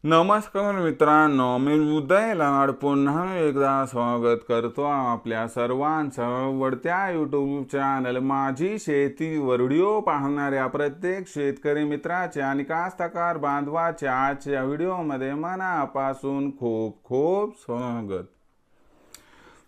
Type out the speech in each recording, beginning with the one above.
नमस्कार मित्रांनो, मी उदय लाड पुन्हा एकदा स्वागत करतो आपल्या सर्वांचं आवडत्या यूट्यूब चॅनल माझी शेती व्हिडिओ पाहणाऱ्या प्रत्येक शेतकरी मित्राचे आणि कास्तकार बांधवाच्या आजच्या व्हिडिओमध्ये मनापासून खूप खूप स्वागत।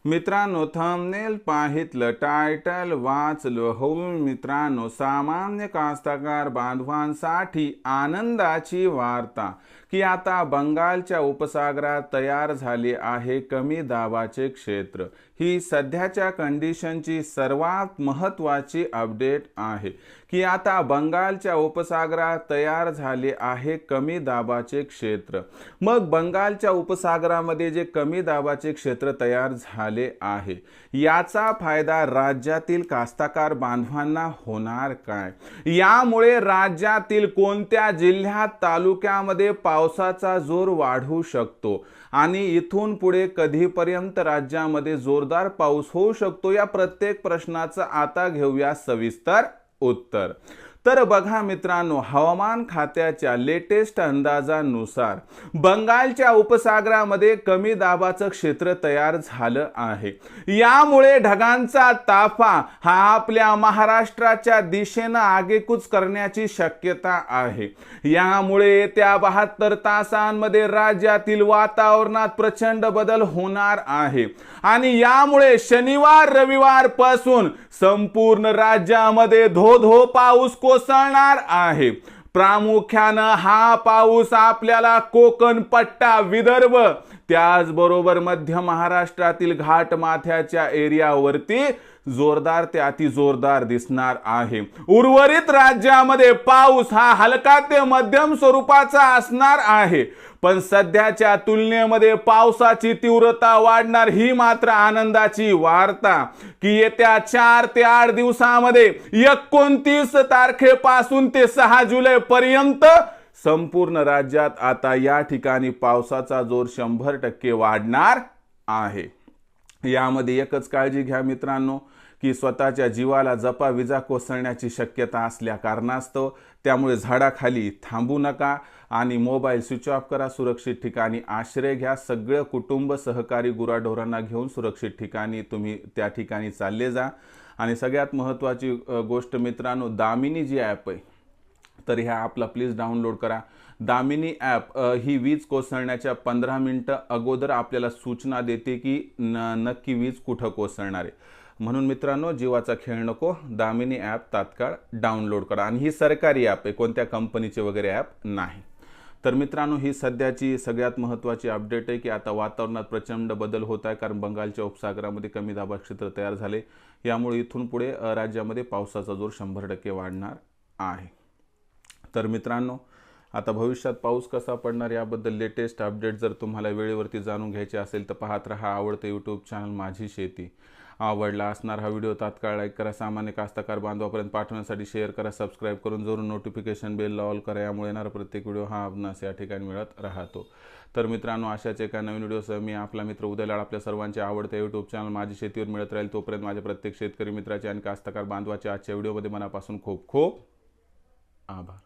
मित्रांनो, थंबनेल पाहितलं, टायटल वाचलं हो मित्रांनो, सामान्य कास्तकार बांधवांसाठी आनंदाची वार्ता की आता बंगालच्या उपसागरात तयार झाले आहे कमी दाबाचे क्षेत्र। ही सध्याच्या कंडिशनची सर्वात महत्त्वाची अपडेट आहे की आता बंगालच्या उपसागरात तयार झाले आहे कमी दाबाचे क्षेत्र। मग बंगालच्या उपसागरामध्ये जे कमी दाबाचे क्षेत्र तयार झाले आहे याचा फायदा राज्यातील कास्तकार बांधवांना होणार काय? यामुळे राज्यातील कोणत्या जिल्ह्यात तालुक्यामध्ये पावसाचा जोर वाढू शकतो आणि इथून पुढे कधीपर्यंत राज्यामध्ये जोरदार पाऊस होऊ शकतो, या प्रत्येक प्रश्नाचं आता घेऊया सविस्तर उत्तर। तर बघा मित्रांनो, हवामान खात्याच्या लेटेस्ट अंदाजानुसार बंगालच्या उपसागरामध्ये कमी दाबाचं क्षेत्र तयार झालं आहे। यामुळे ढगांचा ताफा हा आपल्या महाराष्ट्राच्या दिशेने आगेकूच करण्याची शक्यता आहे। यामुळे येत्या 72 तासांमध्ये राज्यातील वातावरणात प्रचंड बदल होणार आहे आणि यामुळे शनिवार रविवार पासून संपूर्ण राज्यामध्ये धो पाऊस कोसळणार आहे। प्रामुख्याने हा पाऊस आपल्याला कोकण पट्टा, विदर्भ त्याचबरोबर मध्य महाराष्ट्रातील घाटमाथ्याच्या एरियावरती जोरदार ते अति जोरदार दिसणार आहे। उर्वरित राज्यामध्ये पाऊस हा हलका ते मध्यम स्वरूपाचा असणार आहे, पण सध्याच्या तुलनेमध्ये पावसाची तीव्रता वाढणार। ही मात्र आनंदाची वार्ता की येत्या 4 ते 8 दिवसांमध्ये 29 तारखेपासून ते 6 जुलै पर्यंत संपूर्ण राज्यात आता या ठिकाणी पावसाचा जोर 100% वाढणार आहे। यामध्ये एकच काळजी घ्या मित्रांनो की स्वतःच्या जीवाला जपा, विजा कोसळण्याची शक्यता असल्या कारणास्तव त्यामुळे झाडाखाली थांबू नका आणि मोबाईल स्विच ऑफ करा। सुरक्षित ठिकाणी आश्रय घ्या। सगळं कुटुंब, सहकारी, गुराढोरांना घेऊन सुरक्षित ठिकाणी तुम्ही त्या ठिकाणी चालले जा। आणि सगळ्यात महत्त्वाची गोष्ट मित्रांनो, दामिनी जी ॲप आहे तर ह्या ॲपला प्लीज डाउनलोड करा। दामिनी ॲप ही वीज कोसळण्याच्या 15 मिनिटं अगोदर आपल्याला सूचना देते की नक्की वीज कुठं कोसळणार आहे। म्हणून मित्रांनो, जीवाचा खेळ नको, दामिनी ॲप तात्काळ डाउनलोड करा। आणि ही सरकारी ॲप आहे, कोणत्या कंपनीचे वगैरे ॲप नाही। तर मित्रांनो, ही सध्याची सगळ्यात महत्त्वाची अपडेट आहे की आता वातावरणात प्रचंड बदल होत आहे, कारण बंगालच्या उपसागरामध्ये कमी दाब क्षेत्र तयार झाले। यामुळे इथून पुढे राज्यामध्ये पावसाचा जोर 100% वाढणार आहे। तर मित्रांनो, आता भविष्यात पाऊस कसा पडणार याबद्दल लेटेस्ट अपडेट जर तुम्हाला वेळेवरती जाणून घ्यायचे असेल तर पाहत रहा आवडते यूट्यूब चॅनल माझी शेती। आवडला असणार हा व्हिडिओ तात्काळ लाईक करा, सामान्य कास्तकार बांधवापर्यंत पाठवण्यासाठी शेअर करा, सबस्क्राईब करून जरूर नोटिफिकेशन बेल ऑल करा। यामुळे येणारा प्रत्येक व्हिडिओ हा आपणास या ठिकाणी मिळत राहतो। तर मित्रांनो, अशाच एका नवीन व्हिडिओसह मी आपला मित्र उदय लाड आपल्या सर्वांचे आवडते यूट्यूब चॅनल माझी शेतीवर मिळत राहील। तोपर्यंत माझ्या प्रत्येक शेतकरी मित्राचे आणि कास्तकार बांधवाचे आजच्या व्हिडिओमध्ये मनापासून खूप खूप आभार।